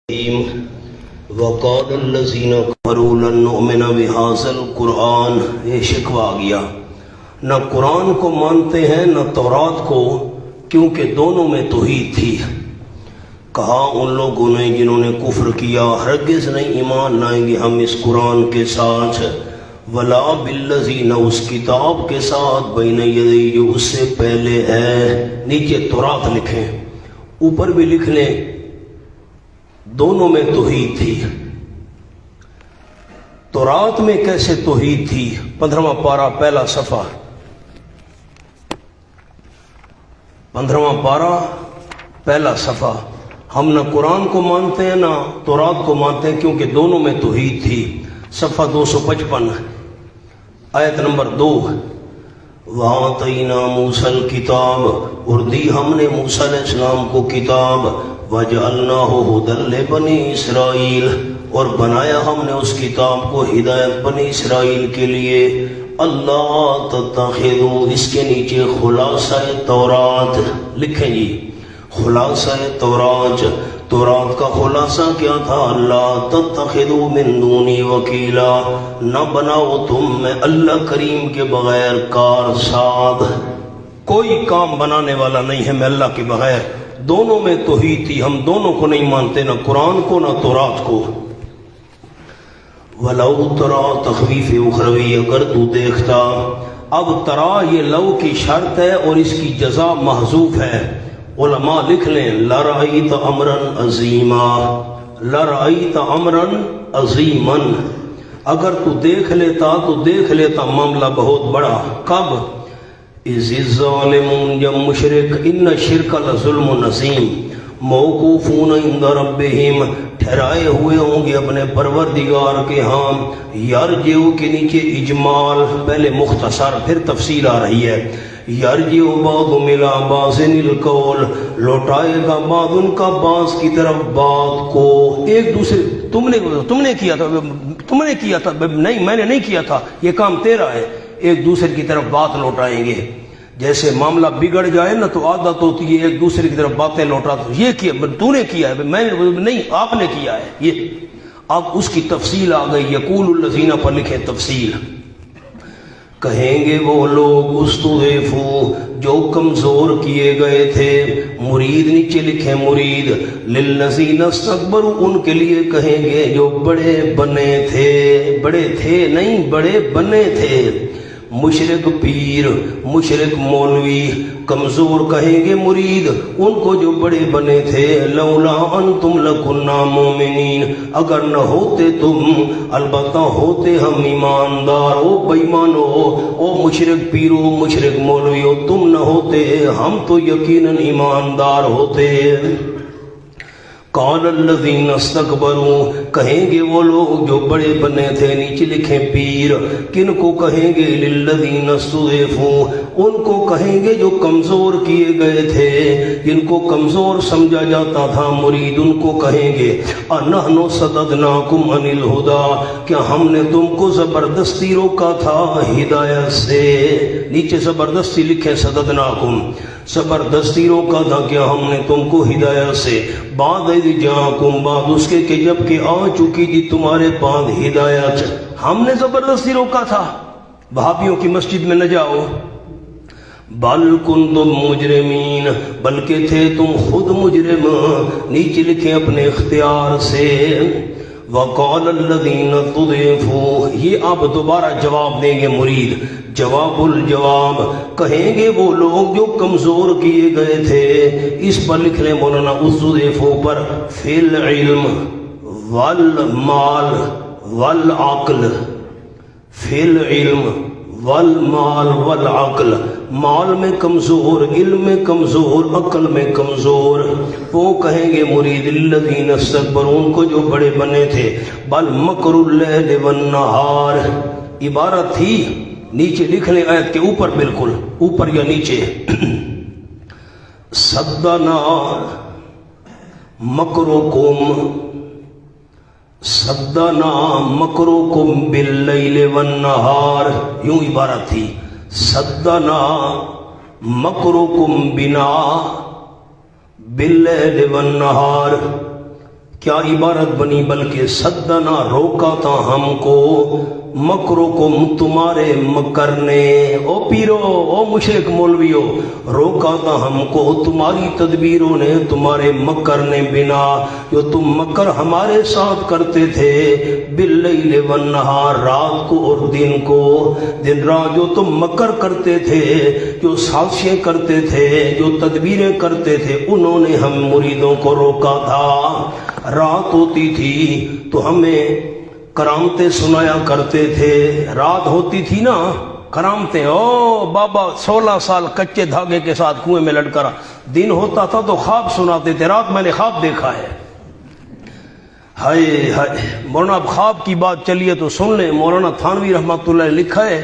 وقال الذین کفروا لن نؤمن بهذا القرآن، یہ شکوہ آ گیا، نہ قرآن کو مانتے ہیں نہ تورات کو، کیونکہ دونوں میں توحید تھی۔ کہا ان لوگوں نے جنہوں نے کفر کیا، ہرگز نہیں ایمان لائیں گے ہم اس قرآن کے ساتھ، ولا بالذی، نہ اس کتاب کے ساتھ، بین یدیہ، جو اس سے پہلے ہے۔ نیچے تورات لکھیں، اوپر بھی لکھ لیں، دونوں میں توحید تھی۔ تورات میں کیسے توحید تھی؟ 15واں پارہ پہلا صفحہ، 15واں پارہ پہلا صفحہ۔ ہم نہ قرآن کو مانتے ہیں نہ تورات کو مانتے ہیں، کیونکہ دونوں میں توحید تھی۔ صفحہ 255 آیت نمبر 2، وَآتَيْنَا مُوسَى الْكِتَابَ، اور دی ہم نے موسیٰ علیہ السلام کو کتاب، وَجَعَلْنَاهُ هُدًى لِبَنِي إِسْرَائِيلَ، اور بنایا ہم نے اس کتاب کو ہدایت بنی اسرائیل کے لیے۔ اللہ تتخذوا، اس کے نیچے خلاصہ تورات لکھیں جی، خلاصہ تورات۔ تورات کا خلاصہ کیا تھا؟ اللہ تتخذوا من دونی وکیلا، نہ بناؤ تم میں اللہ کریم کے بغیر کار ساز، کوئی کام بنانے والا نہیں ہے میں اللہ کے بغیر۔ دونوں میں توحید تھی، ہم دونوں کو نہیں مانتے، نہ قرآن کو نہ تورات کو۔ وَلَوْ تَرَى، تخویف اخروی، اگر تو دیکھتا۔ اب ترا یہ لو کی شرط ہے اور اس کی جزا محذوف ہے، علماء لکھ لیں، لَرَأَيْتَ أَمْرًا عَظِيمًا، لَرَأَيْتَ أَمْرًا عَظِيمًا، اگر تو دیکھ لیتا تو دیکھ لیتا معاملہ بہت بڑا۔ کب؟ اِذِ الظَّالِمُونَ، جب مشرک، ان شرک لظلم عظیم، موقوفون عند ربہم، ٹھہرائے ہوئے ہوں گے اپنے پروردگار کے ہاں۔ یرجعو کے نیچے اجمال، پہلے مختصر پھر تفصیل آ رہی ہے۔ یرجعو بعضهم الی بعض القول، لوٹائے گا بعض ان کا بعض کی طرف بات کو۔ ایک دوسرے، تم نے کیا تھا، تم نے کیا تھا، نہیں میں نے نہیں کیا تھا، یہ کام تیرا ہے۔ ایک دوسرے کی طرف بات لوٹائیں گے۔ جیسے معاملہ بگڑ جائے نا تو عادت ہوتی ہے ایک دوسرے کی طرف باتیں لوٹاتے، یہ کیا، تو نے کیا ہے، میں نہیں، آپ نے کیا ہے۔ یہ اب اس کی تفصیل آ گئی، یقول الذین پر لکھیں تفصیل۔ کہیں گے وہ لوگ استضعفوا، جو کمزور کیے گئے تھے، مرید نیچے لکھیں مرید، للذین استکبروا، ان کے لیے کہیں گے جو بڑے بنے تھے، بڑے تھے نہیں بڑے بنے تھے۔ مشرک پیر، مشرک مولوی، کمزور کہیں گے مرید ان کو جو بڑے بنے تھے، لولا انتم لکنا مومنین، اگر نہ ہوتے تم، البتہ ہوتے ہم ایماندار۔ او بےمانو، او مشرک پیرو، مشرک مولویو، تم نہ ہوتے ہم تو یقیناً ایماندار ہوتے۔ قال الذین استکبروا، کہیں گے وہ لوگ جو بڑے بنے تھے، نیچے لکھیں پیر، کن کو کہیں گے؟ للذین استضعفوا، ان کو کہیں گے جو کمزور کیے گئے تھے، جن کو کمزور سمجھا جاتا تھا مرید، ان کو کہیں گے انحن صددناکم عن الہدی، کیا ہم نے تم کو زبردستی روکا تھا ہدایت سے؟ نیچے زبردستی لکھیں صددناکم، زبردستی روکا تھا کیا ہم نے تم کو ہدایت سے؟ بعد جاءکم، بعد اس کے کہ جب کہ آ چکی تھی تمہارے پاس ہدایت، ہم نے زبردستی روکا تھا وہابیوں کی مسجد میں نہ جاؤ۔ بل کنتم مجرمین، بلکہ تھے تم خود مجرم، نیچے لکھیں اپنے اختیار سے۔ وقال الذین استضعفوا، یہ آپ دوبارہ جواب دیں گے مرید، جواب الجواب، کہیں گے وہ لوگ جو کمزور کیے گئے تھے، اس پر لکھ لیں مولانا استضعفوا پر، فی العلم والمال والعقل، فی العلم والمال والعقل، مال میں کمزور، علم میں کمزور، عقل میں کمزور۔ وہ کہیں گے مرید الذین استکبروا، ان کو جو بڑے بنے تھے، بل مکر اللیل والنہار، عبارت تھی، نیچے لکھ لیں آیت کے اوپر، بالکل اوپر یا نیچے، صدنا مکرکم، صدنا مکرکم باللیل والنہار، یوں عبارت تھی، صدنا مکرکم بنا باللیل والنہار، کیا عبارت بنی بلکہ صدنا روکا تھا ہم کو مکرکم تمہارے مکر نے، او پیرو او مشرک مولویو، روکا تھا ہم کو تمہاری تدبیروں نے، تمہارے مکر نے، بنا جو تم مکر ہمارے ساتھ کرتے تھے، باللیل والنہار، رات کو اور دن کو، دن رات جو تم مکر کرتے تھے، جو سازشیں کرتے تھے، جو تدبیریں کرتے تھے، انہوں نے ہم مریدوں کو روکا تھا۔ رات ہوتی تھی تو ہمیں کرامتیں سنایا کرتے تھے، رات ہوتی تھی نا کرامتیں، او بابا 16 سال کچے دھاگے کے ساتھ کنویں میں لٹکا رہا، دن ہوتا تھا تو خواب سناتے تھے، رات میں نے خواب دیکھا ہے۔ ہائے ہائے مولانا، اب خواب کی بات چلیے تو سن لیں، مولانا تھانوی رحمۃ اللہ نے لکھا ہے،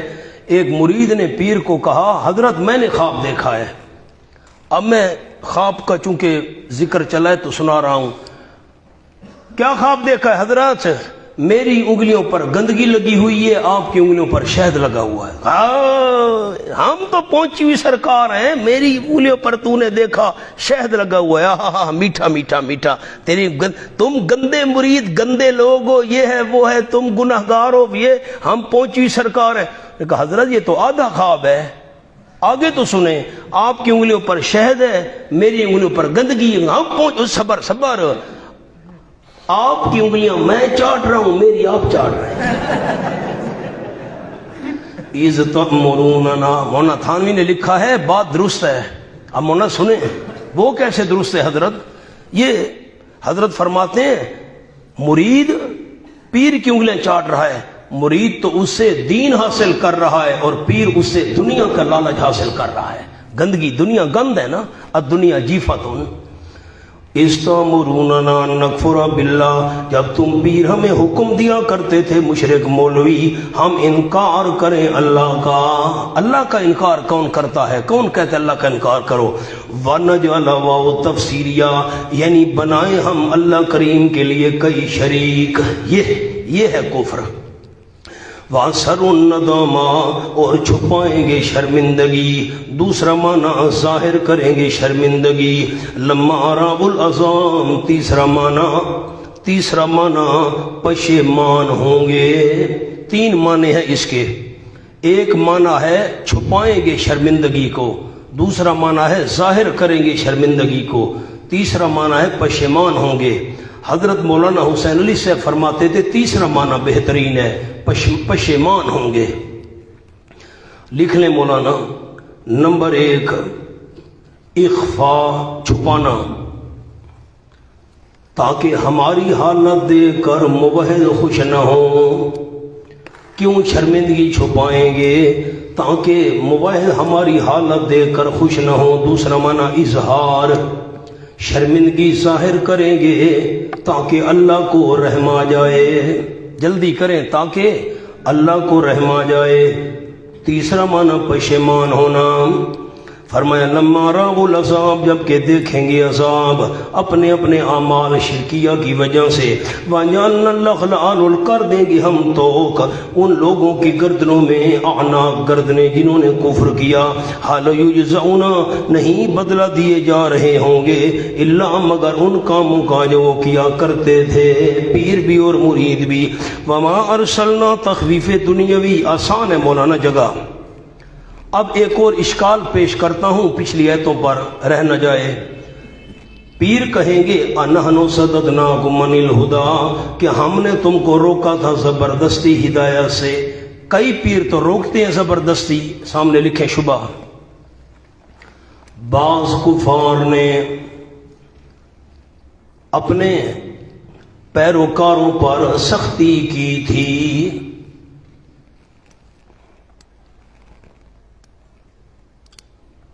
ایک مرید نے پیر کو کہا حضرت میں نے خواب دیکھا ہے۔ اب میں خواب کا چونکہ ذکر چلا ہے تو سنا رہا ہوں۔ کیا خواب دیکھا ہے حضرت؟ میری انگلیوں پر گندگی لگی ہوئی ہے، آپ کی انگلیوں پر شہد لگا ہوا ہے۔ ہم تو پہنچی ہوئی سرکار ہیں، میری انگلیوں پر تو نے دیکھا شہد لگا ہوا ہے، میٹھا میٹھا میٹھا، تم گندے مرید، گندے لوگ ہو، یہ ہے وہ ہے، تم گناہگار ہو، یہ ہم پہنچی ہوئی سرکار ہے۔ نے کہا حضرت یہ تو آدھا خواب ہے، آگے تو سنیں، آپ کی انگلیوں پر شہد ہے، میری انگلیوں پر گندگی ہے، ہم پہنچ، صبر صبر، آپ کی انگلیاں میں چاٹ رہا ہوں، میری آپ چاٹ رہے ہیں۔ اِذْ تَأْمُرُونَنَا، مولانا تھانوی نے لکھا ہے بات درست ہے۔ اب مولانا سنیں وہ کیسے درست ہے حضرت؟ یہ حضرت فرماتے ہیں مرید پیر کی انگلیاں چاٹ رہا ہے، مرید تو اس سے دین حاصل کر رہا ہے اور پیر اس سے دنیا کا لالچ حاصل کر رہا ہے۔ گندگی، دنیا گند ہے نا، الدنیا جیفتن۔ استامروننا نکفر باللہ، جب تم پیر ہمیں حکم دیا کرتے تھے مشرک مولوی، ہم انکار کریں اللہ کا۔ اللہ کا انکار کون کرتا ہے؟ کون کہتا ہے اللہ کا انکار کرو؟ ونجعل واو تفسیریہ، یعنی بنائیں ہم اللہ کریم کے لیے کئی شریک، یہ ہے کفر۔ وَأَسَرُّ النَّدَامَةَ، اور چھپائیں گے شرمندگی، دوسرا معنی ظاہر کریں گے شرمندگی۔ لَمَّا رَأَوُا الْعَذَابَ، تیسرا معنی پشیمان ہوں گے۔ تین معنی ہیں اس کے، ایک معنی ہے چھپائیں گے شرمندگی کو، دوسرا معنی ہے ظاہر کریں گے شرمندگی کو، تیسرا معنی ہے پشیمان ہوں گے۔ حضرت مولانا حسین علی سے فرماتے تھے تیسرا معنی بہترین ہے، پشیمان ہوں گے۔ لکھ لیں مولانا، نمبر 1 اخفاء، چھپانا، تاکہ ہماری حالت دیکھ کر موحد خوش نہ ہو۔ کیوں شرمندگی چھپائیں گے؟ تاکہ موحد ہماری حالت دیکھ کر خوش نہ ہو۔ دوسرا معنی اظہار، شرمندگی ظاہر کریں گے تاکہ اللہ کو رحم آ جائے، جلدی کریں تاکہ اللہ کو رحم آ جائے۔ تیسرا معنی پشیمان ہونا۔ فرمایا لما راؤ العذاب، جب کہ دیکھیں گے عذاب اپنے اپنے اعمال شرکیہ کی وجہ سے، وَجَعَلْنَا الْأَغْلَالَ، اور کر دیں گے ہم توق ان لوگوں کی گردنوں میں، اعناق گردنیں جنہوں نے کفر کیا، حال یجزعون، نہیں بدلہ دیے جا رہے ہوں گے، الا مگر ان کاموں کا جو وہ کیا کرتے تھے، پیر بھی اور مرید بھی۔ وما ارسلنا، تخفیف دنیاوی، آسان ہے مولانا جگہ۔ اب ایک اور اشکال پیش کرتا ہوں پچھلی آیتوں پر رہ نہ جائے۔ پیر کہیں گے انحن صددناکم عن الہدی، کہ ہم نے تم کو روکا تھا زبردستی ہدایت سے۔ کئی پیر تو روکتے ہیں زبردستی، سامنے لکھیں شبہ۔ بعض کفار نے اپنے پیروکاروں پر سختی کی تھی۔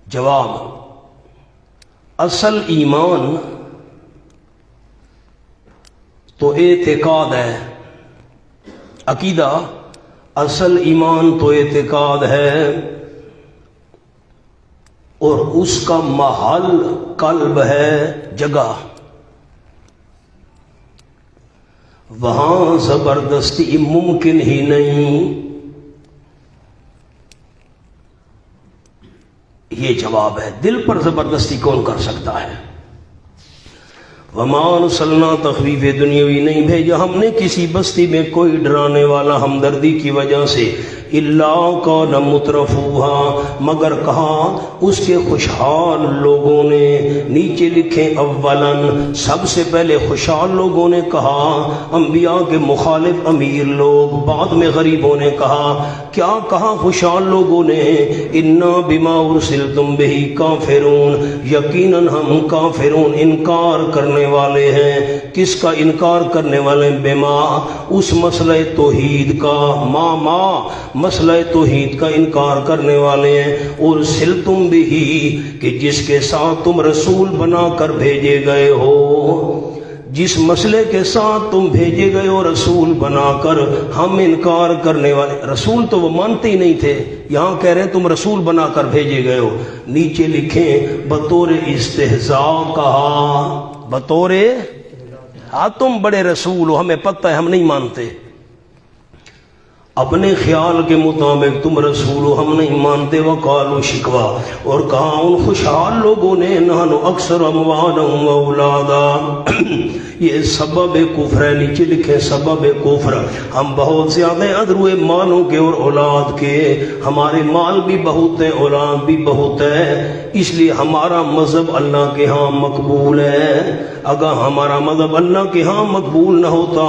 جواب، اصل ایمان تو اعتقاد ہے، عقیدہ، اصل ایمان تو اعتقاد ہے، اور اس کا محل قلب ہے، جگہ، وہاں زبردستی ممکن ہی نہیں۔ یہ جواب ہے، دل پر زبردستی کون کر سکتا ہے؟ وما ارسلنا تخویف دنیاوی نہیں بھیجا ہم نے کسی بستی میں کوئی ڈرانے والا ہمدردی کی وجہ سے، الا قال مترفوها مگر کہا اس کے خوشحال لوگوں نے، نیچے لکھیں اولاً سب سے پہلے خوشحال لوگوں نے کہا، انبیاء کے مخالف امیر لوگ، بعد میں غریبوں نے کہا، کیا کہا خوشحال لوگوں نے، انا بما ارسلتم بہ کافرون یقیناً ہم کافرون انکار کرنے والے ہیں، کس کا انکار کرنے والے، بما اس مسئلہ توحید کا، ما مسئلہ توحید کا انکار کرنے والے ہیں، اور سلتم بھی کہ جس کے ساتھ تم رسول بنا کر بھیجے گئے ہو، جس مسئلے کے ساتھ تم بھیجے گئے ہو رسول بنا کر، ہم انکار کرنے والے، رسول تو وہ مانتے ہی نہیں تھے، یہاں کہہ رہے ہیں تم رسول بنا کر بھیجے گئے ہو، نیچے لکھیں بطور استہزاء کہا، بطور تم بڑے رسول ہو، ہمیں پتہ ہے ہم نہیں مانتے، اپنے خیال کے مطابق تم رسول ہو ہم نہیں مانتے، وقالوا شکوا اور کہا ان خوشحال لوگوں نے، نحن اکثر اموالا و اولادا یہ سبب کفر ہے، نیچے لکھیں سبب کفر، ہم بہت زیادہ ادرو مالوں کے اور اولاد کے، ہمارے مال بھی بہت ہے اولاد بھی بہت ہے، اس لیے ہمارا مذہب اللہ کے ہاں مقبول ہے، اگر ہمارا مذہب اللہ کے ہاں مقبول نہ ہوتا،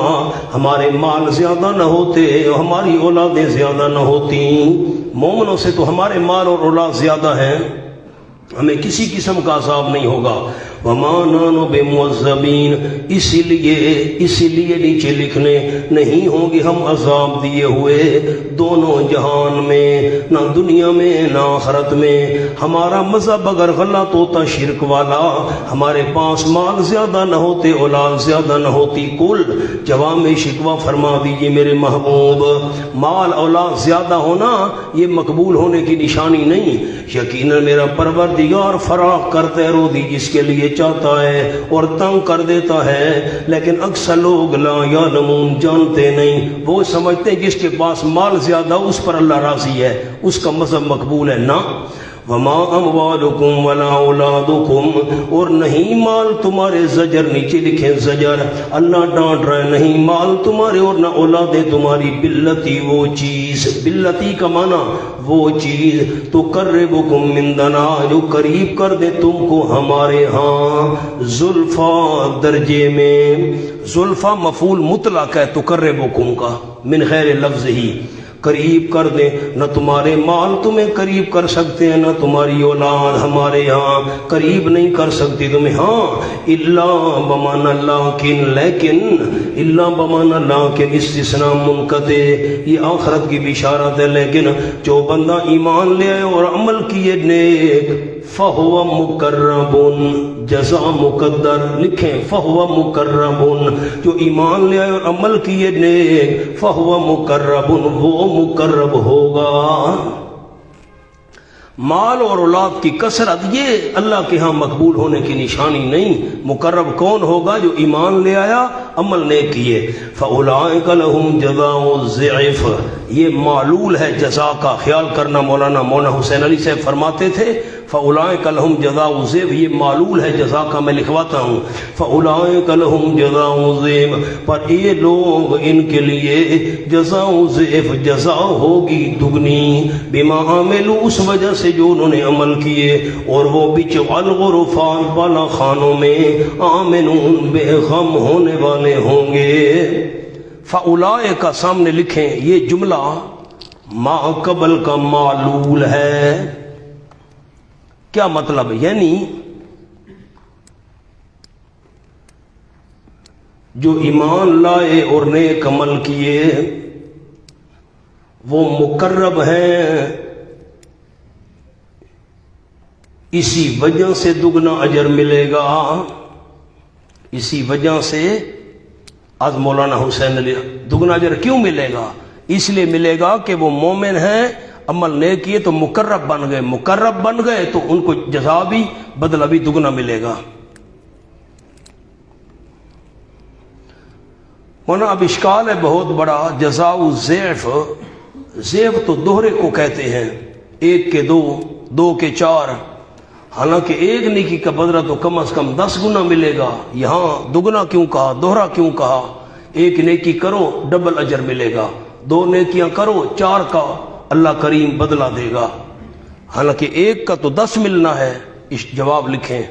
ہمارے مال زیادہ نہ ہوتے، ہماری اولادیں زیادہ نہ ہوتی، مومنوں سے تو ہمارے مال اور اولاد زیادہ ہیں، ہمیں کسی قسم کا عذاب نہیں ہوگا، وما نحن بمعذبین اسی لیے نیچے لکھنے نہیں ہوں گے ہم عذاب دیے ہوئے دونوں جہان میں، نہ دنیا میں نہ آخرت میں، ہمارا مذہب اگر غلط ہوتا شرک والا، ہمارے پاس مال زیادہ نہ ہوتے اولاد زیادہ نہ ہوتی، کل جواب میں شکوہ فرما دیجئے میرے محبوب، مال اولاد زیادہ ہونا یہ مقبول ہونے کی نشانی نہیں، یقیناً میرا پروردگار فراخ کرتے رو دی جس کے لیے چاہتا ہے اور تنگ کر دیتا ہے، لیکن اکثر لوگ لا یعلمون جانتے نہیں، وہ سمجھتے ہیں جس کے پاس مال زیادہ اس پر اللہ راضی ہے، اس کا مذہب مقبول ہے، نہ وما اموالکم ولا اولادکم اور نہیں مال تمہارے، زجر نیچے لکھیں زجر، اللہ ڈانٹ رہے نہیں مال تمہارے اور نہ اولادیں تمہاری، بلتی وہ چیز، بلتی کا معنی وہ چیز، تو قربکم مندنا جو قریب کر دے تم کو ہمارے ہاں، زلفا درجے میں، زلفا مفعول مطلق ہے تو قربکم کا من غیر لفظ ہی، قریب کر دیں، نہ تمہارے مال تمہیں قریب کر سکتے ہیں، نہ تمہاری اولاد ہمارے یہاں قریب نہیں کر سکتی تمہیں، ہاں الا بمعنی لیکن، لیکن الا بمعنی لیکن استثناء منقطع، یہ آخرت کی بشارت ہے، لیکن جو بندہ ایمان لے آئے اور عمل کیے نیک، فہو مقرب جزا مقدر، لکھیں فہو مقرب، جو ایمان لے آئے اور عمل کیے نیک، فہو مقرب وہ مقرب ہوگا، مال اور اولاد کی کثرت یہ اللہ کے ہاں مقبول ہونے کی نشانی نہیں، مقرب کون ہوگا جو ایمان لے آیا عمل نیک کیے، فاولئک لہم جزاء الضعف، یہ معلول ہے جزا کا، خیال کرنا، مولانا حسین علی صاحب فرماتے تھے فاولئک لہم جزاء الضعف، یہ معلول ہے جزا کا، میں لکھواتا ہوں، فاولئک لہم جزاء الضعف، پر یہ لوگ ان کے لیے جزاء الضعف جزا ہوگی دگنی، بما عملوا اس وجہ سے جو انہوں نے عمل کیے، اور وہ بچ الغرفات بالا خانوں میں، آمنون بے غم ہونے والے ہوں گے، فاولئک کا سامنے لکھیں یہ جملہ ما قبل کا معلول ہے، کیا مطلب، یعنی جو ایمان لائے اور نیک عمل کیے وہ مقرب ہیں، اسی وجہ سے دگنا اجر ملے گا، اسی وجہ سے آج مولانا حسین علی دگنا اجر کیوں ملے گا، اس لیے ملے گا کہ وہ مومن ہیں، عمل نیک کیے تو مقرب بن گئے، مقرب بن گئے تو ان کو جزا بھی بدلہ بھی دگنا ملے گا، ورنہ اب اشکال ہے بہت بڑا، جزاء الضعف، ضعف تو دوہرے کو کہتے ہیں، ایک کے دو، دو کے چار، حالانکہ ایک نیکی کا بدلہ تو کم از کم 10 گنا ملے گا، یہاں دگنا کیوں کہا، دوہرا کیوں کہا؟ ایک نیکی کرو ڈبل اجر ملے گا، 2 نیکیاں کرو 4 کا اللہ کریم بدلہ دے گا، حالانکہ ایک کا تو 10 ملنا ہے۔ اس جواب لکھیں،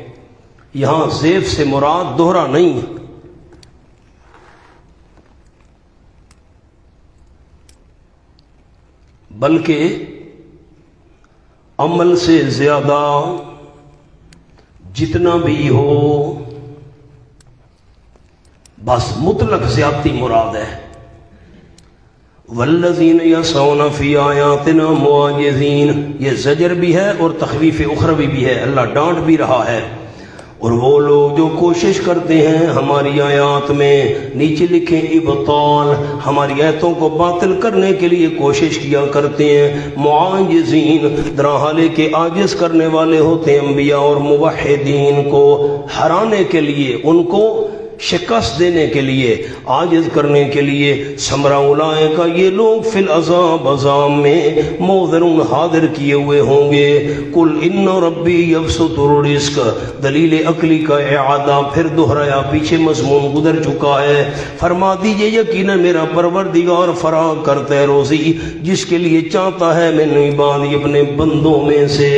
یہاں ضیف سے مراد دوہرا نہیں، بلکہ عمل سے زیادہ جتنا بھی ہو، بس مطلق زیادتی مراد ہے۔ والذین یسعون فی آیاتنا معاجزین، یہ زجر بھی ہے اور تخویف اخروی بھی ہے، اللہ ڈانٹ بھی رہا ہے۔ اور وہ لوگ جو کوشش کرتے ہیں ہماری آیات میں، نیچے لکھیں ابطال، ہماری آیتوں کو باطل کرنے کے لیے کوشش کیا کرتے ہیں، معاجزین درا حالے کے عاجز کرنے والے ہوتے ہیں انبیاء اور موحدین کو ہرانے کے لیے، ان کو شکست دینے کے لیے، عاجز کرنے کے لیے۔ ثمرہ اولئک، یہ لوگ فی العذاب، عذاب میں محضرون، حاضر کیے ہوئے ہوں گے۔ قل ان ربی یبسط الرزق، دلیل عقلی کا اعادہ پھر دہرایا، پیچھے مضمون گزر چکا ہے۔ فرما دیجئے یقینا میرا پروردگار فراغ کرتا ہے روزی جس کے لیے چاہتا ہے من عبادی، اپنے بندوں میں سے۔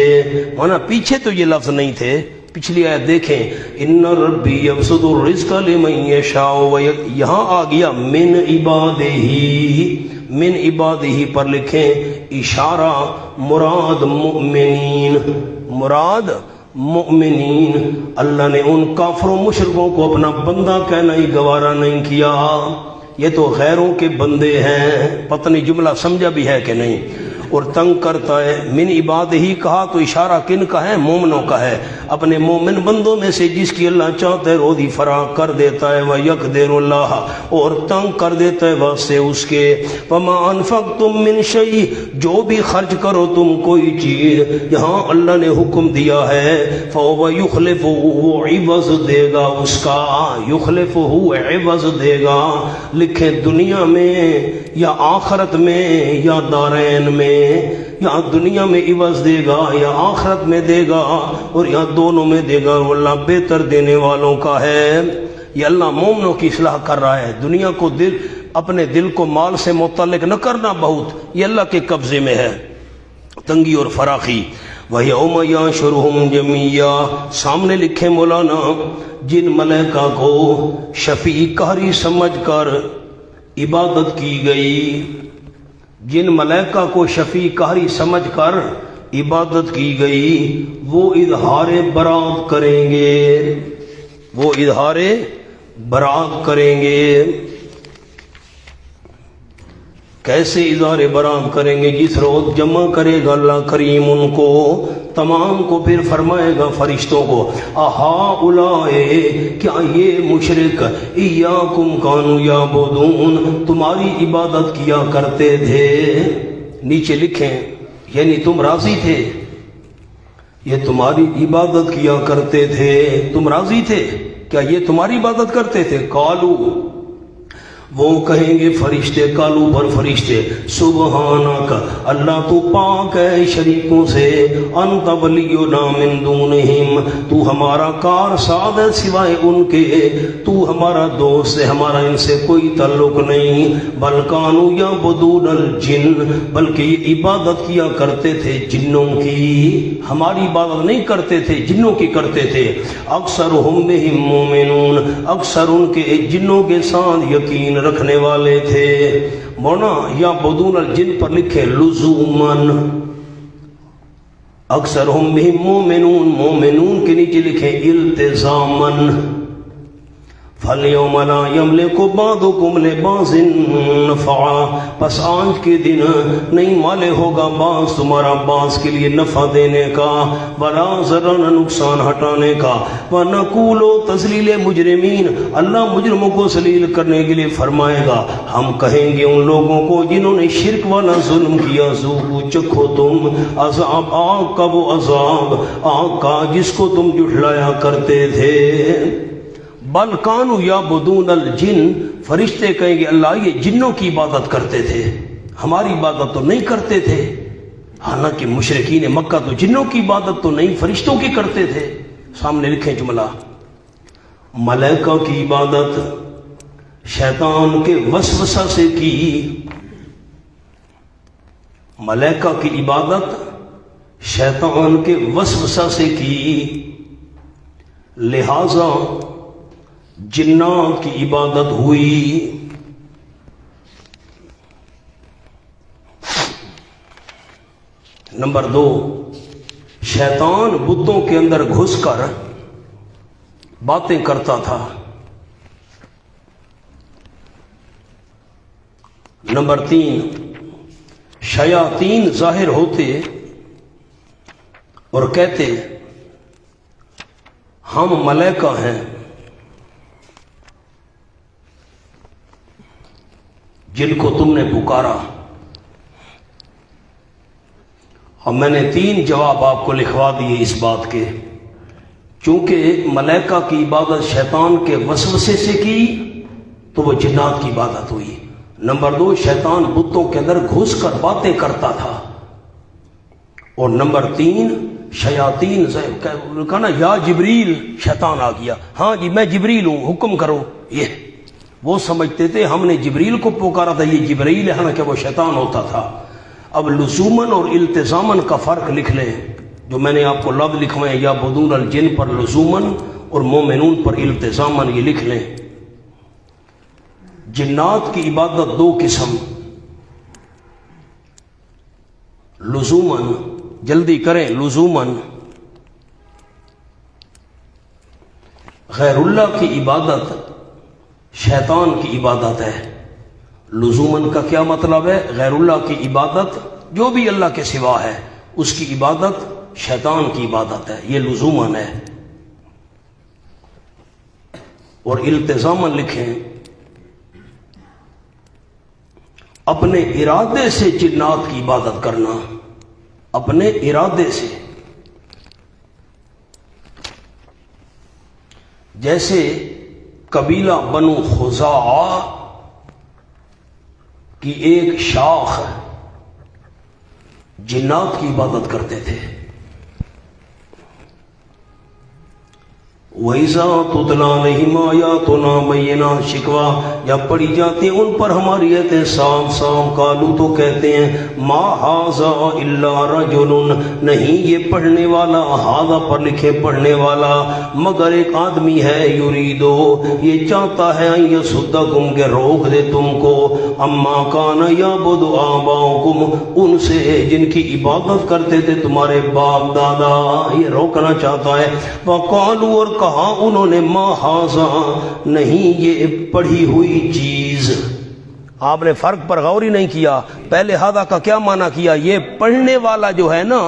مانا پیچھے تو یہ لفظ نہیں تھے، پچھلی آیت دیکھیں، ان ربی یبسط الرزق لمن یشاء، یہاں آ گیا من عبادہ، من عبادہ پر لکھیں اشارہ، مراد مؤمنین، مراد مؤمنین۔ اللہ نے ان کافروں مشرکوں کو اپنا بندہ کہنا ہی گوارا نہیں کیا، یہ تو غیروں کے بندے ہیں، پتہ نہیں جملہ سمجھا بھی ہے کہ نہیں، اور تنگ کرتا ہے۔ من عبادہ ہی کہا تو اشارہ کن کا ہے؟ مومنوں کا ہے، اپنے مومن بندوں میں سے جس کی اللہ چاہتا ہے روزی فراغ کر دیتا ہے، وَيَقْدِرُ اللَّهُ، اور تنگ کر دیتا ہے واسطے اس کے۔ وَمَا أَنفَقْتُم مِّن شَيْءٍ، جو بھی خرچ کرو تم کوئی چیز، یہاں اللہ نے حکم دیا ہے فَهُوَ يُخْلِفُهُ، وہ عوض دے گا اس کا، يُخْلِفُهُ عوض دے گا۔ لکھیں دنیا میں یا آخرت میں یا دارین میں، یا دنیا میں عوض دے گا یا آخرت میں دے گا، اور یا دونوں میں دے گا، وہ اللہ بہتر دینے والوں کا ہے۔ یہ اللہ مومنوں کی اصلاح کر رہا ہے، دنیا کو اپنے دل کو مال سے متعلق نہ کرنا، بہت یہ اللہ کے قبضے میں ہے، تنگی اور فراخی۔ وَيَوْمَ يَحْشُرُهُمْ جَمِيعًا، سامنے لکھیں مولانا، جن ملائکہ کو شفیع قہری سمجھ کر عبادت کی گئی، جن ملائکہ کو شفیع قہری سمجھ کر عبادت کی گئی، وہ اظہار برات کریں گے، وہ اظہار برات کریں گے۔ کیسے اظہار برات کریں گے؟ جس روز جمع کرے گا اللہ کریم ان کو تمام کو، پھر فرمائے گا فرشتوں کو، اہؤلاء، کیا یہ مشرک ایاکم کانوا یعبدون، تمہاری عبادت کیا کرتے تھے؟ نیچے لکھیں یعنی تم راضی تھے، یہ تمہاری عبادت کیا کرتے تھے، تم راضی تھے کیا یہ تمہاری عبادت کرتے تھے؟ قالو، وہ کہیں گے فرشتے، کالو پر فرشتے، سبحانک، اللہ تو پاک ہے شریکوں سے، انت ولینا من دونہم، تو ہمارا کار ساد ہے سوائے ان کے، تو ہمارا دوست ہے، ہمارا ان سے کوئی تعلق نہیں۔ بل کانوا یعبدون الجن، بلکہ یہ عبادت کیا کرتے تھے جنوں کی، ہماری عبادت نہیں کرتے تھے، جنوں کی کرتے تھے۔ اکثرہم بہم مومنون، اکثر ان کے جنوں کے ساتھ یقین رکھنے والے تھے۔ مونا یا بدون الجن پر لکھے لزومن، اکثر ہم بھی مومنون، مومنون کے نیچے لکھے التزامن۔ فَالْيَوْمَ لَا يَمْلِكُ بَعْضُكُمْ لِبَعْضٍ نَفْعًا، پس آج کے دن نہیں مالک ہوگا بعض تمہارا بعض کے لیے نفع دینے کا، وَلَا ضَرًّا، نقصان ہٹانے کا۔ وَنَقُولُ، تذلیل مجرمین، اللہ مجرموں کو ذلیل کرنے کے لیے فرمائے گا، ہم کہیں گے ان لوگوں کو جنہوں نے شرک والا ظلم کیا، ذوقوا، چکھو تم عذاب، آگ کا وہ عذاب، آگ کا جس کو تم جھٹلایا کرتے تھے۔ بل کانوا یعبدون الجن، فرشتے کہیں گے اللہ یہ جنوں کی عبادت کرتے تھے، ہماری عبادت تو نہیں کرتے تھے، حالانکہ مشرکین مکہ تو جنوں کی عبادت تو نہیں فرشتوں کی کرتے تھے. سامنے لکھیں جملہ، ملائکہ کی عبادت شیطان کے وسوسہ سے کی. ملائکہ کی عبادت شیطان کے وسوسہ سے کی، لہذا جنات کی عبادت ہوئی. نمبر 2، شیطان بتوں کے اندر گھس کر باتیں کرتا تھا. نمبر 3، شیاطین ظاہر ہوتے اور کہتے ہم ملائکہ ہیں، جن کو تم نے پکارا. اور میں نے 3 جواب آپ کو لکھوا دیے اس بات کے، چونکہ ملائکہ کی عبادت شیطان کے وسوسے سے کی تو وہ جنات کی عبادت ہوئی. نمبر 2، شیطان بتوں کے اندر گھس کر باتیں کرتا تھا. اور نمبر 3، شیاطین کہا نا یا جبریل، شیطان آ گیا، ہاں جی میں جبریل ہوں، حکم کرو. یہ وہ سمجھتے تھے ہم نے جبریل کو پکارا تھا، یہ جبریل ہے، حالانکہ وہ شیطان ہوتا تھا. اب لزوماً اور التزاماً کا فرق لکھ لیں، جو میں نے آپ کو لفظ لکھوائے یا بدون الجن پر لزوماً اور مومنون پر التزاماً، یہ لکھ لیں. جنات کی عبادت 2 قسم، لزوماً، جلدی کریں، لزوماً غیر اللہ کی عبادت شیطان کی عبادت ہے. لزوماً کا کیا مطلب ہے؟ غیر اللہ کی عبادت جو بھی اللہ کے سوا ہے اس کی عبادت شیطان کی عبادت ہے، یہ لزوماً ہے. اور التزاماً لکھیں، اپنے ارادے سے جنات کی عبادت کرنا، اپنے ارادے سے. جیسے قبیلہ بنو خزاعہ کی ایک شاخ جنات کی عبادت کرتے تھے. وَإِذَا تُتْلَىٰ عَلَيْهِمْ آيَاتُنَا بَيِّنَاتٍ، شکوہ جب پڑھی جاتی ہیں ان پر ہماری آیتیں صاف صاف، قالوا تو کہتے ہیں ما ھذا الا رجل، نہیں یہ پڑھنے والا، ھذا پر لکھے پڑھنے والا، مگر ایک آدمی ہے، یریدو یہ چاہتا ہے، ان یصدکم کہ روک دے تم کو، اما کان یعبد آباؤکم ان سے جن کی عبادت کرتے تھے تمہارے باپ دادا، یہ روکنا چاہتا ہے. وقالوا اور کہا انہوں نے ما ھذا نہیں یہ پڑھی ہوئی چیز. آپ نے فرق پر غور ہی نہیں کیا، پہلے ھذا کا کیا معنی کیا، یہ پڑھنے والا جو ہے نا،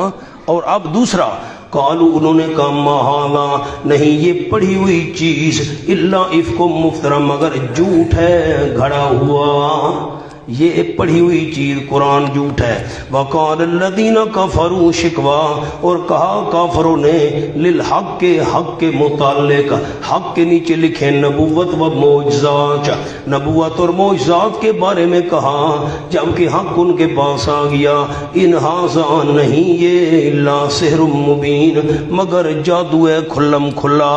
اور اب دوسرا قالوا انہوں نے کہا ما ھذا نہیں یہ پڑھی ہوئی چیز الا افک مفترا مگر جھوٹ ہے گھڑا ہوا، یہ پڑھی ہوئی چیز قرآن جھوٹ ہے. وقال الذین کفروا، شکوا اور کہا کافروں نے، للحق کے حق کے متعلق، حق کے نیچے لکھیں نبوت و معجزات، نبوت اور معجزات کے بارے میں کہا جبکہ حق ان کے پاس آ گیا. ان ھذا نہیں یہ الا سحر مبین مگر جادو ہے کھلم کھلا،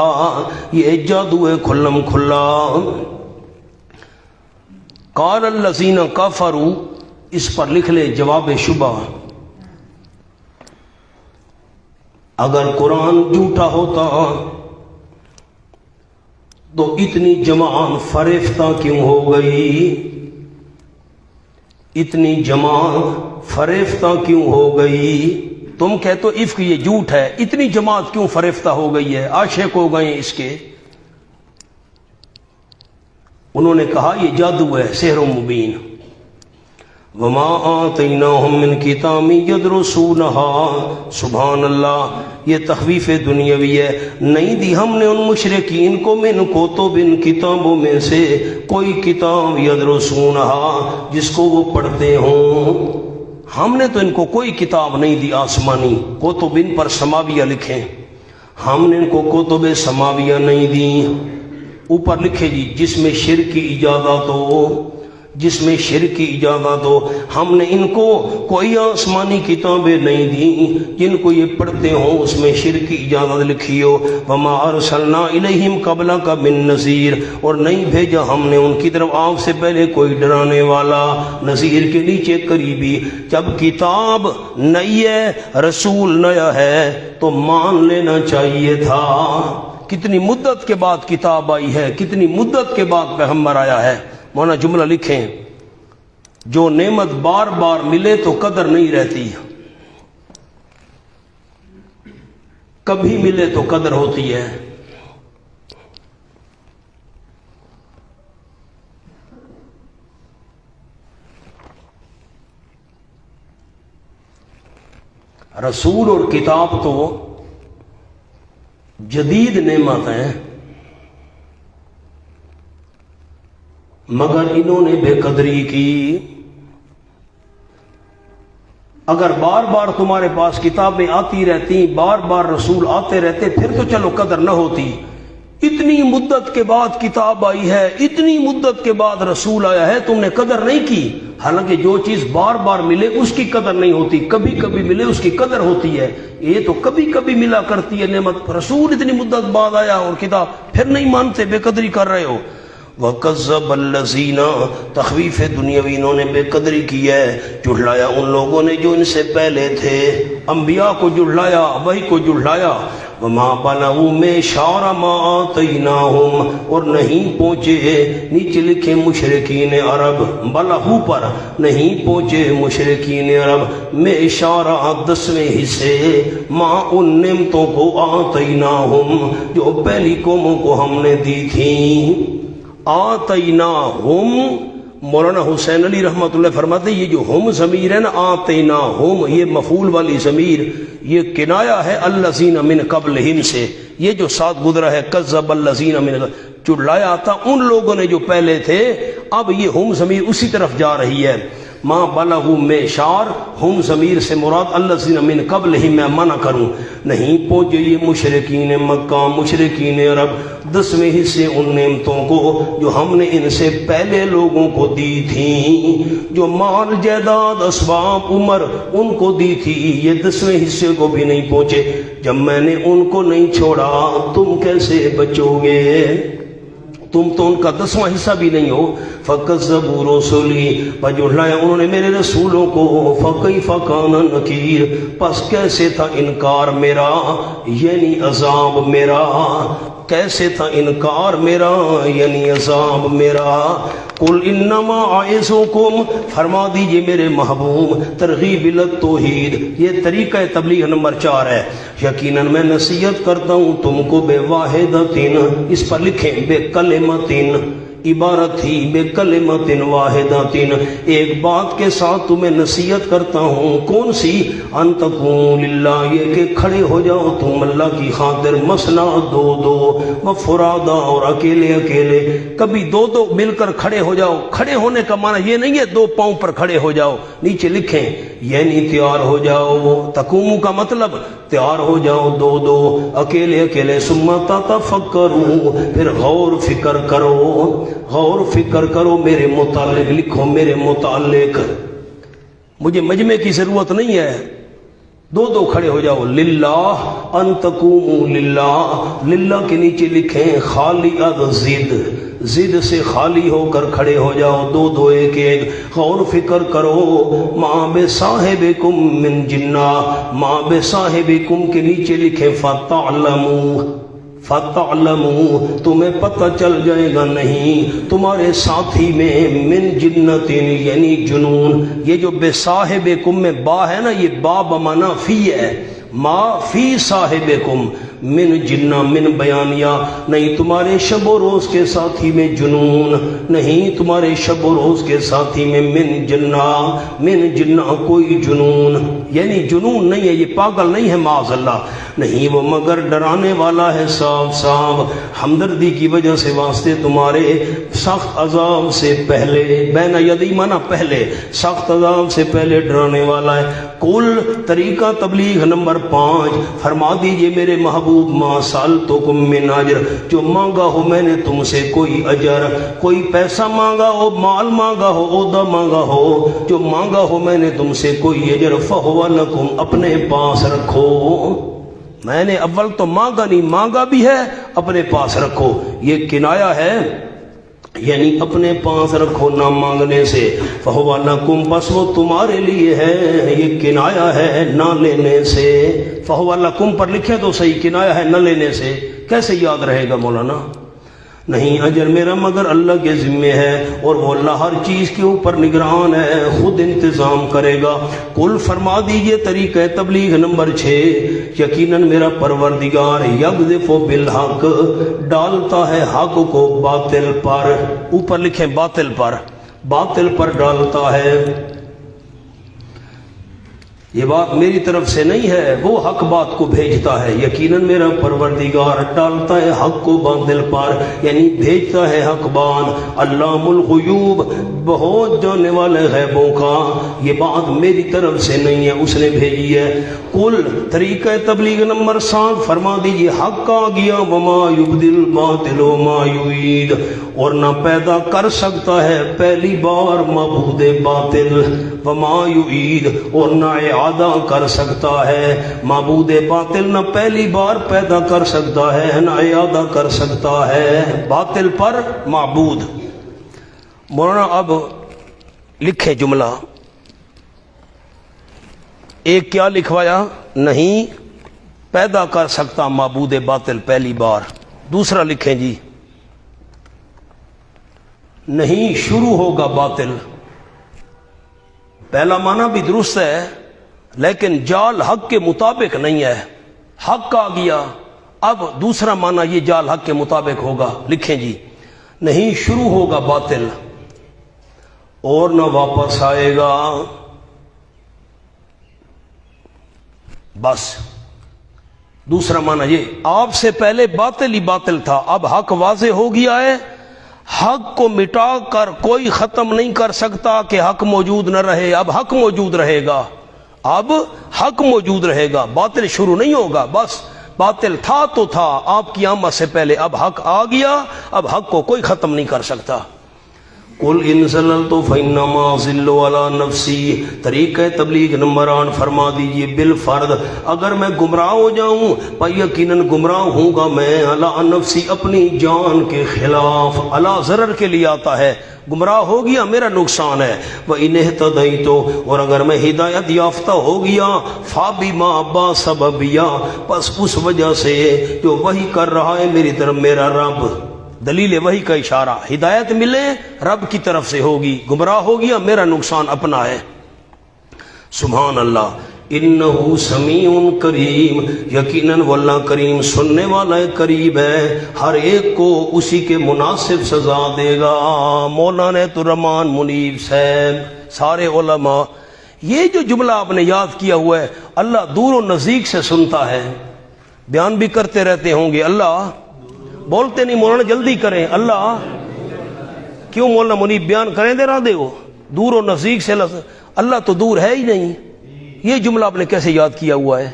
یہ جادو ہے کھلم کھلا. قال الذین کفروا، اس پر لکھ لے جواب شبہ، اگر قرآن جھوٹا ہوتا تو اتنی جماعت فریفتہ کیوں ہو گئی، اتنی جماعت فریفتہ کیوں ہو گئی. تم کہتے ہو افک یہ جھوٹ ہے، اتنی جماعت کیوں فریفتہ ہو گئی ہے، عاشق ہو گئے اس کے. انہوں نے کہا یہ جادو ہے، سحر مبین. وما آتیناہم من کتاب یدرسونہا، سبحان اللہ، یہ تخویف دنیاوی ہے. نہیں دی ہم نے ان مشرکین کو من کتب، ان کتابوں میں سے کوئی کتاب یدرسونہا جس کو وہ پڑھتے ہوں. ہم نے تو ان کو کوئی کتاب نہیں دی آسمانی، کتب ان پر سماویہ لکھیں، ہم نے ان کو کتب سماویہ نہیں دی. اوپر لکھے جی جس میں شرک کی اجازت ہو، جس میں شرک کی اجازت ہو. ہم نے ان کو کوئی آسمانی کتابیں نہیں دیں جن کو یہ پڑھتے ہوں اس میں شرک کی اجازت لکھی ہو. وما ارسلنا الیہم قبلک من نذیر، اور نہیں بھیجا ہم نے ان کی طرف آپ سے پہلے کوئی ڈرانے والا. نذیر کے نیچے قریبی. جب کتاب نئی ہے، رسول نیا ہے تو مان لینا چاہیے تھا. کتنی مدت کے بعد کتاب آئی ہے، کتنی مدت کے بعد پیغمبر آیا ہے. مولانا جملہ لکھیں، جو نعمت بار بار ملے تو قدر نہیں رہتی، کبھی ملے تو قدر ہوتی ہے. رسول اور کتاب تو جدید نعمت ہیں، مگر انہوں نے بے قدری کی. اگر بار بار تمہارے پاس کتابیں آتی رہتی، بار بار رسول آتے رہتے، پھر تو چلو قدر نہ ہوتی. اتنی مدت کے بعد کتاب آئی ہے، اتنی مدت کے بعد رسول آیا ہے، تم نے قدر نہیں کی. حالانکہ جو چیز بار بار ملے اس کی قدر نہیں ہوتی، کبھی کبھی ملے اس کی قدر ہوتی ہے. یہ تو کبھی کبھی ملا کرتی ہے نعمت. رسول اتنی مدت بعد آیا اور کتاب، پھر نہیں مانتے، بے قدری کر رہے ہو. وَكَذَّبَ الَّذِينَ، تخویف دنیاوی، انہوں نے بے قدری کی ہے، جھٹلایا ان لوگوں نے جو ان سے پہلے تھے. انبیاء کو جھٹلایا، وحی کو جھٹلایا. وَمَا بَلَغُوا مِعْشَارَ مَا آتَيْنَاهُمْ، اور نہیں پہنچے، نیچے لکھے مشرکین عرب، بلغوا پر نہیں پہنچے مشرکین عرب، معشارہ 10ویں حصے، ما ان نعمتوں کو آتیناہم جو پہلی قوموں کو ہم نے دی تھیں. آتیناہم، مولانا حسین علی رحمۃ اللہ فرماتے ہیں یہ جو ہم ضمیر ہے نا، آتیناہم، یہ مفعول والی ضمیر، یہ کنایا ہے الذین من قبلہم سے. یہ جو ساتھ گزرا ہے کذب الذین من، چڑلایا تھا ان لوگوں نے جو پہلے تھے. اب یہ ہم ضمیر اسی طرف جا رہی ہے. ما بلغوا معشار، ہم ضمیر سے مراد الذین من قبلہم، میں منع کروں، نہیں پہنچے یہ مشرکین مکہ، مشرکین عرب 10ویں حصے ان نعمتوں کو جو ہم نے ان سے پہلے لوگوں کو دی تھیں. جو مال جائیداد اسباب عمر ان کو دی تھی، یہ 10ویں حصے کو بھی نہیں پہنچے. جب میں نے ان کو نہیں چھوڑا تم کیسے بچو گے؟ تم تو ان کا 10واں حصہ بھی نہیں ہو. فَكَذَّبُوا رُسُلِي، پر جھٹلایا انہوں نے میرے رسولوں کو. فَكَيْفَ كَانَ نَكِيرٌ، پس کیسے تھا انکار میرا، یعنی عذاب میرا. کیسے تھا انکار میرا یعنی عذاب میرا. قُلْ إِنَّمَا أَعِظُكُمْ، فرما دیجئے میرے محبوب، ترغیب التوحید، یہ طریقہ تبلیغ نمبر 4 ہے. یقیناً میں نصیحت کرتا ہوں تم کو بے واحدتن، اس پر لکھیں بے کلمتن، عبارت تھی بے کلمت واحدتن، ایک بات کے ساتھ تمہیں نصیحت کرتا ہوں. کون سی؟ ان تقوموا للہ، یہ کہ کھڑے ہو جاؤ تم اللہ کی خاطر، مثنا دو دو، وفرادا، اور اکیلے اکیلے. کبھی دو دو مل کر کھڑے ہو جاؤ. کھڑے ہونے کا معنی یہ نہیں ہے 2 پاؤں پر کھڑے ہو جاؤ، نیچے لکھیں یعنی تیار ہو جاؤ. تقوموا کا مطلب تیار ہو جاؤ 2 2، اکیلے اکیلے. ثم تتفکروا، پھر غور فکر کرو، غور فکر کرو میرے متعلق. لکھو میرے متعلق، مجھے مجمع کی ضرورت نہیں ہے، 2 2 کھڑے ہو جاؤ. للہ، ان تقوموا للہ، للہ کے نیچے لکھیں خالی ضد، ضد سے خالی ہو کر کھڑے ہو جاؤ 2 2 1 1. غور فکر کرو. ما بصاحبکم من جنہ، ما بصاحبکم کے نیچے لکھیں فتعلموا، فتعلموا، تمہیں پتہ چل جائے گا نہیں تمہارے ساتھی میں، من جنت یعنی جنون. یہ جو بے صاحبکم میں با ہے نا، یہ با بمانا فی ہے. ما فی صاحبکم من جنہ، من بیانیہ، نہیں تمہارے شب و روز کے ساتھی میں جنون، نہیں تمہارے شب و روز کے ساتھی میں من جنہ، من جنہ کوئی جنون، یعنی جنون نہیں ہے، یہ پاگل نہیں ہے معاذ اللہ، نہیں وہ مگر ڈرانے والا ہے صاف صاف، ہمدردی کی وجہ سے واسطے تمہارے سخت عذاب سے پہلے، بین یدی مانا پہلے، سخت عذاب سے پہلے ڈرانے والا ہے. کل طریقہ تبلیغ نمبر 5، فرما دیجئے میرے محبوب محبوب ما سألتکم من اجر، جو مانگا ہو میں نے تم سے کوئی اجر، کوئی پیسہ مانگا ہو، مال مانگا ہو، عہدہ مانگا ہو، جو مانگا ہو میں نے تم سے کوئی اجر، فہو لکم، اپنے پاس رکھو۔ میں نے اول تو مانگا نہیں، مانگا بھی ہے، اپنے پاس رکھو۔ یہ کنایا ہے، یعنی اپنے پاس رکھو نہ مانگنے سے۔ فہو لکم، بس وہ تمہارے لیے ہے، یہ کنایا ہے نہ لینے سے۔ فہو لکم پر لکھے تو صحیح، کنایا ہے نہ لینے سے، کیسے یاد رہے گا مولانا؟ نہیں، اجر میرا مگر اللہ کے ذمے ہے، اور وہ اللہ ہر چیز کے اوپر نگران ہے، خود انتظام کرے گا۔ قل، فرما دیجئے، طریقہ تبلیغ نمبر 6، یقیناً میرا پروردگار یقذف بالحق، ڈالتا ہے حق کو باطل پر، اوپر لکھیں باطل پر، باطل پر ڈالتا ہے۔ یہ بات میری طرف سے نہیں ہے، وہ حق بات کو بھیجتا ہے۔ یقیناً میرا پروردگار ڈالتا ہے حق کو باطل پر، یعنی بھیجتا ہے حق بان۔ علام الغیوب، بہت جاننے والے غیبوں کا، یہ بات میری طرف سے نہیں ہے، اس نے بھیجی ہے۔ قل، طریقہ تبلیغ نمبر 7، فرما دیجیے حق آ گیا، وما یبدل باطل وما یعید، اور نہ پیدا کر سکتا ہے پہلی بار معبود باطل، وما یعید، اور نہ اعادہ کر سکتا ہے معبود باطل، نہ پہلی بار پیدا کر سکتا ہے نہ اعادہ کر سکتا ہے باطل پر معبود۔ مولانا اب لکھے جملہ، ایک کیا لکھوایا؟ نہیں پیدا کر سکتا معبود باطل پہلی بار۔ دوسرا لکھیں جی، نہیں شروع ہوگا باطل۔ پہلا معنی بھی درست ہے، لیکن جال حق کے مطابق نہیں ہے۔ حق آ گیا، اب دوسرا معنی یہ جال حق کے مطابق ہوگا۔ لکھیں جی، نہیں شروع ہوگا باطل اور نہ واپس آئے گا، بس۔ دوسرا معنی یہ، آپ سے پہلے باطل ہی باطل تھا، اب حق واضح ہو گیا ہے، حق کو مٹا کر کوئی ختم نہیں کر سکتا کہ حق موجود نہ رہے، اب حق موجود رہے گا، اب حق موجود رہے گا، باطل شروع نہیں ہوگا۔ بس باطل تھا تو تھا آپ کی آمد سے پہلے، اب حق آ گیا، اب حق کو کوئی ختم نہیں کر سکتا۔ قل ان زللت فانما اضل علی نفسی، طریقہ تبلیغ نمبر 8، فرما دیجئے بالفرض، اگر میں گمراہ ہو جاؤں پر یقیناً گمراہ ہوں گا میں، علی نفسی، اپنی جان کے خلاف، علی ضرر کے لیے آتا ہے، گمراہ ہو گیا میرا نقصان ہے۔ وَإِنْ اهْتَدَيْتُ، اور اگر میں ہدایت یافتہ ہو گیا، فَبِمَا بَسَبَبِيَا، پس اس وجہ سے جو وحی کر رہا ہے میری طرف میرا رب، دلیل وحی کا اشارہ، ہدایت ملے رب کی طرف سے ہوگی، گمراہ ہو گیا میرا نقصان اپنا ہے۔ سبحان اللہ۔ انہو سمیع کریم، یقیناً وہ اللہ کریم سننے والا قریب ہے، ہر ایک کو اسی کے مناسب سزا دے گا۔ مولانا الرحمان منیب صاحب، سارے علماء، یہ جو جملہ آپ نے یاد کیا ہوا ہے، اللہ دور و نزدیک سے سنتا ہے، بیان بھی کرتے رہتے ہوں گے، اللہ بولتے نہیں مولانا جلدی کریں، اللہ کیوں مولانا منیب بیان کریں دے رہا دے وہ دور و نزدیک سے، اللہ تو دور ہے ہی نہیں۔ یہ جملہ آپ نے کیسے یاد کیا ہوا ہے؟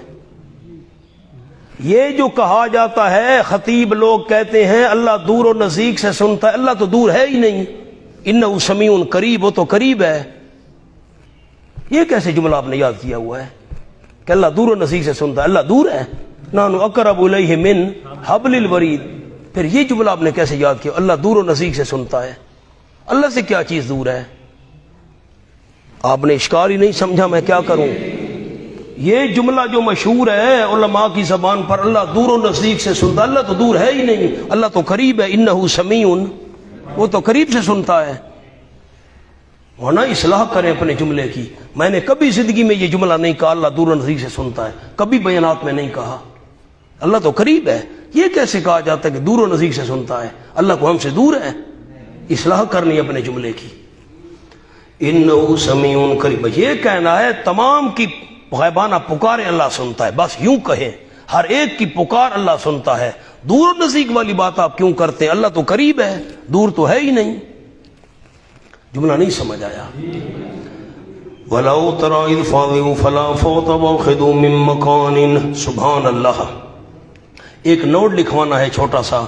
یہ جو کہا جاتا ہے، خطیب لوگ کہتے ہیں اللہ دور و نزدیک سے سنتا ہے، اللہ تو دور ہے ہی نہیں، انہ سمیع قریب، وہ تو قریب ہے۔ یہ کیسے جملہ آپ نے یاد کیا ہوا ہے کہ اللہ دور و نزدیک سے سنتا ہے؟ اللہ دور ہے، نحن اقرب الیہ من حبل الورید، پھر یہ جملہ آپ نے کیسے یاد کیا اللہ دور و نزدیک سے سنتا ہے؟ اللہ سے کیا چیز دور ہے؟ آپ نے اشکال ہی نہیں سمجھا، میں کیا کروں؟ یہ جملہ جو مشہور ہے علماء کی زبان پر، اللہ دور و نزدیک سے سنتا، اللہ تو دور ہے ہی نہیں، اللہ تو قریب ہے، انہ سمیع، وہ تو قریب سے سنتا ہے۔ ہونا اصلاح کریں اپنے جملے کی۔ میں نے کبھی زندگی میں یہ جملہ نہیں کہا اللہ دور و نزدیک سے سنتا ہے، کبھی بیانات میں نہیں کہا، اللہ تو قریب ہے۔ یہ کیسے کہا جاتا ہے کہ دور و نزدیک سے سنتا ہے؟ اللہ کو ہم سے دور ہے، اصلاح کرنی اپنے جملے کی۔ انہ سمیع قریب، یہ کہنا ہے تمام کی غیبانہ پکاریں اللہ سنتا ہے، بس یوں کہیں، ہر ایک کی پکار اللہ سنتا ہے۔ دور و نزدیک والی بات آپ کیوں کرتے ہیں؟ اللہ تو قریب ہے، دور تو ہے ہی نہیں۔ جملہ نہیں سمجھ آیا؟ وَلَوْ تَرَىٰ إِذْ فَاضِلُوا فَلَا فَوْتَ وَأُخِذُوا مِن مَّكَانٍ، سبحان اللہ۔ ایک نوٹ لکھوانا ہے چھوٹا سا،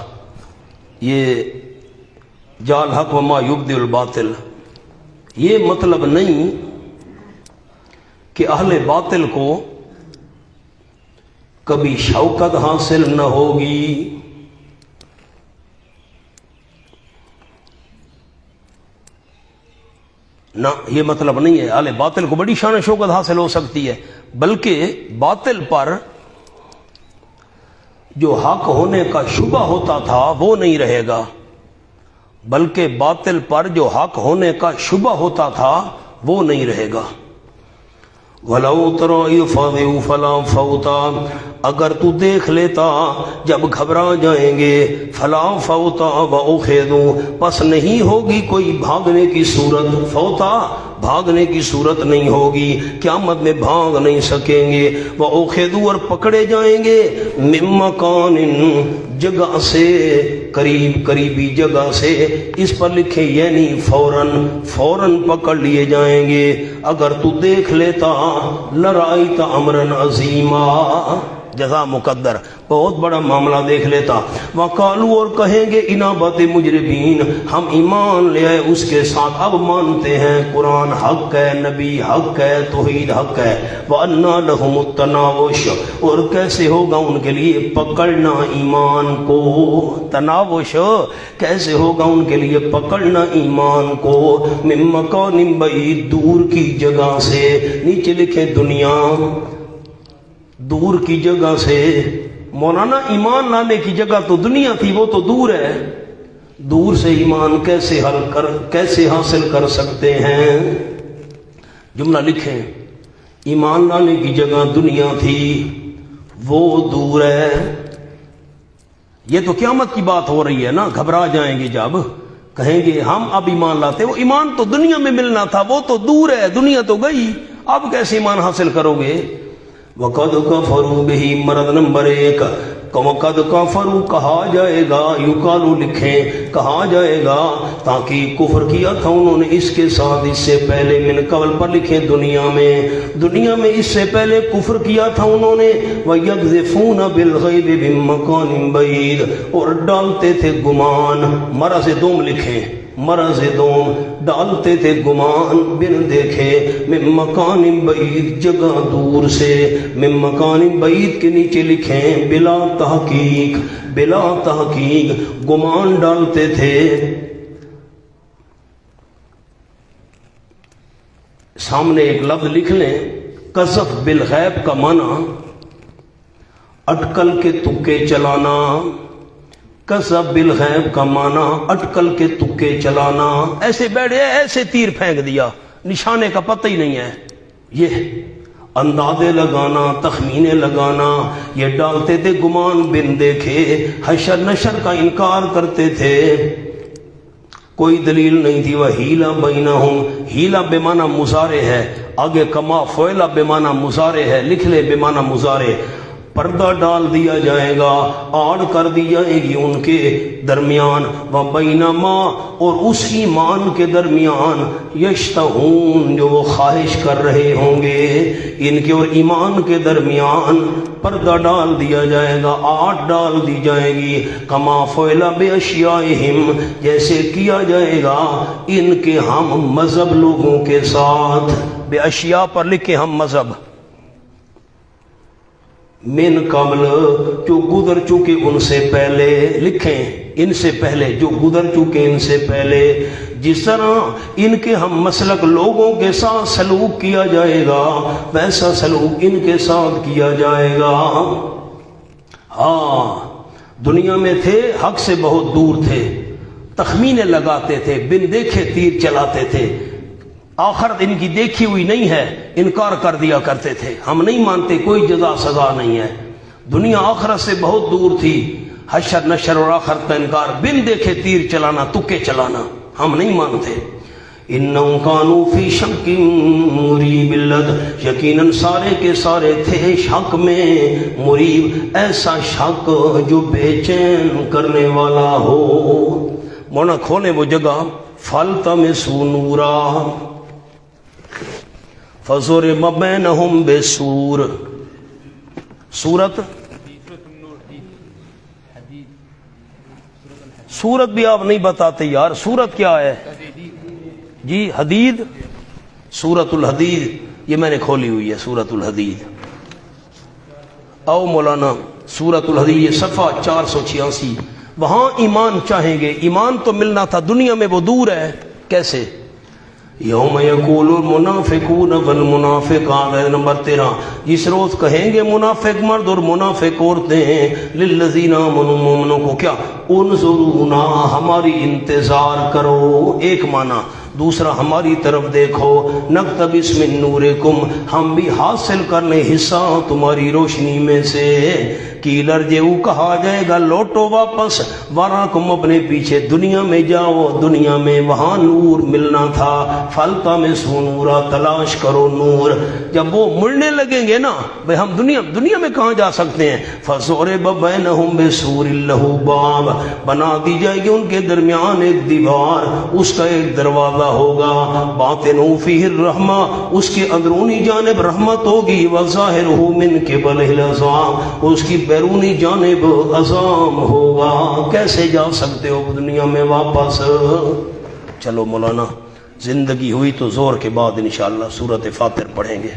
یہ جال حق و ما یبدی الباطل، یہ مطلب نہیں کہ اہل باطل کو کبھی شوکت حاصل نہ ہوگی، نہ یہ مطلب نہیں ہے۔ اہل باطل کو بڑی شان و شوکت حاصل ہو سکتی ہے، بلکہ باطل پر جو حق ہونے کا شبہ ہوتا تھا وہ نہیں رہے گا، بلکہ باطل پر جو حق ہونے کا شبہ ہوتا تھا وہ نہیں رہے گا۔ وَلَوْ تَرَى إِذْ فَزِعُوا فَلَا فَوْتَ، اگر تو دیکھ لیتا جب گھبرا جائیں گے، فَلَا فَوْتَ وَأُخِذُوا، پس نہیں ہوگی کوئی بھاگنے کی صورت، فوتا بھاگنے کی صورت نہیں ہوگی، قیامت میں بھاگ نہیں سکیں گے، وَأُخِذُوا، اور پکڑے جائیں گے، مِن مَّكَانٍ، جگہ سے، قریبی جگہ سے، اس پر لکھے یعنی فوراً پکڑ لیے جائیں گے۔ اگر تو دیکھ لیتا لرائیت امرن عظیما، جزا مقدر، بہت بڑا معاملہ دیکھ لیتا۔ وقالو، اور کہیں گے، انابت مجرمین، ہم ایمان لے آئے اس کے ساتھ، اب مانتے ہیں قرآن حق ہے، نبی حق ہے، توحید حق ہے۔ وَأَنَّا لَهُمُ التَّنَاوُشُ، اور کیسے ہوگا ان کے لیے پکڑنا ایمان کو، تناوش کیسے ہوگا ان کے لیے پکڑنا ایمان کو، من مکان بعید، دور کی جگہ سے، نیچے لکھے دنیا، دور کی جگہ سے۔ مولانا ایمان لانے کی جگہ تو دنیا تھی، وہ تو دور ہے، دور سے ایمان کیسے حاصل کر سکتے ہیں؟ جملہ لکھیں، ایمان لانے کی جگہ دنیا تھی، وہ دور ہے۔ یہ تو قیامت کی بات ہو رہی ہے نا، گھبرا جائیں گے جب، کہیں گے ہم اب ایمان لاتے، وہ ایمان تو دنیا میں ملنا تھا، وہ تو دور ہے، دنیا تو گئی، اب کیسے ایمان حاصل کرو گے؟ وَقَدْ كَفَرُوا بِهِ، مرض نمبر 1، وَقَدْ كَفَرُوا، کہا جائے گا، یقالو لکھیں، کہا جائے گا، تاکہ کفر کیا تھا انہوں نے اس کے ساتھ، اس سے پہلے، من قبل پر لکھیں دنیا میں اس سے پہلے کفر کیا تھا انہوں نے، وَيَقْذِفُونَ بِالْغَيْبِ مِن مَّكَانٍ بَعِيدٍ، اور ڈالتے تھے گمان، مرض دوم لکھیں، مرض دوم، ڈالتے تھے گمان بن دیکھے، من مکان بعید، جگہ دور سے، من مکان بعید کے نیچے لکھیں بلا تحقیق، گمان ڈالتے تھے۔ سامنے ایک لفظ لکھ لیں، قذف بالغیب کا معنی اٹکل کے تکے چلانا، قذف بالغیب کا معنی اٹکل کے تکے چلانا، ایسے بیٹھے ایسے تیر پھینک دیا، نشانے کا پتہ ہی نہیں ہے، یہ اندازے لگانا، تخمینے لگانا، یہ ڈالتے تھے گمان بن دیکھے، حشر نشر کا انکار کرتے تھے، کوئی دلیل نہیں تھی۔ وَحِیلَ بَیْنَهُمْ، ہیلا بے معنی مضارع ہے، آگے کما فعلا بے معنی مضارع ہے، لکھ لے بے معنی مضارع، پردہ ڈال دیا جائے گا، آڑ کر دی جائے گی ان کے درمیان، وَبَيْنَمَا، اور اس ایمان کے درمیان، یشتہون، جو وہ خواہش کر رہے ہوں گے، ان کے اور ایمان کے درمیان پردہ ڈال دیا جائے گا، آڑ ڈال دی جائے گی، کما فعل بِأَشْیَائِهِمْ، جیسے کیا جائے گا ان کے ہم مذہب لوگوں کے ساتھ، بے اشیاء پر لکھے ہم مذہب، من قبل، جو گزر چکے ان سے پہلے، لکھیں ان سے پہلے، جو گزر چکے ان سے پہلے، جس طرح ان کے ہم مسلک لوگوں کے ساتھ سلوک کیا جائے گا، ویسا سلوک ان کے ساتھ کیا جائے گا۔ ہاں، دنیا میں تھے، حق سے بہت دور تھے، تخمینے لگاتے تھے، بن دیکھے تیر چلاتے تھے، آخرت ان کی دیکھی ہوئی نہیں ہے، انکار کر دیا کرتے تھے، ہم نہیں مانتے، کوئی جزا سزا نہیں ہے، دنیا آخرت سے بہت دور تھی، حشر نشر اور آخرت کا انکار، بن دیکھے تیر چلانا، تکے چلانا، ہم نہیں مانتے۔ انہم کانوا فی شک مریب، یقیناً سارے کے سارے تھے شک میں مریب، ایسا شک جو بے چین کرنے والا ہو۔ مونا کھولے وہ جگہ، فَالْتَمِسُوا نُورًا فَضُرِبَ بَيْنَهُمْ بِسُورٍ، سورت سورت بھی آپ نہیں بتاتے یار، سورت کیا ہے جی؟ حدید، سورت الحدید، یہ میں نے کھولی ہوئی ہے سورت الحدید۔ او مولانا سورت الحدید یہ صفحہ 486، وہاں ایمان چاہیں گے، ایمان تو ملنا تھا، دنیا میں وہ دور ہے، کیسے؟ یوم یقول المنافقون والمنافقات، نمبر 13، جس روز کہیں گے منافق مرد اور منافق عورتیں للذین آمنوا، مومنوں کو کیا؟ انظرونا، ہماری انتظار کرو، ایک معنی، دوسرا ہماری طرف دیکھو، نقتبس من نورکم، ہم بھی حاصل کر لیں حصہ تمہاری روشنی میں سے، کیلر جیو کہا جائے گا لوٹو واپس، وراکم اپنے پیچھے دنیا میں جاؤ، دنیا میں وہاں نور ملنا تھا، فالتمسوا نورا، تلاش کرو نور۔ جب وہ مڑنے لگیں گے نا بھئی ہم دنیا میں کہاں جا سکتے ہیں، فضرب بینہم بسور لہ باب، بنا دی جائے گی ان کے درمیان ایک دیوار، اس کا ایک دروازہ ہوگا، باطنہ فیہ الرحمہ، اس کے اندرونی جانب رحمت ہوگی، وظاہرہ من قبلہ العذاب، اس کی بیرونی جانب عذاب ہوگا۔ کیسے جا سکتے ہو دنیا میں واپس؟ چلو مولانا زندگی ہوئی تو زور کے بعد انشاءاللہ سورۃ فاطر پڑھیں گے۔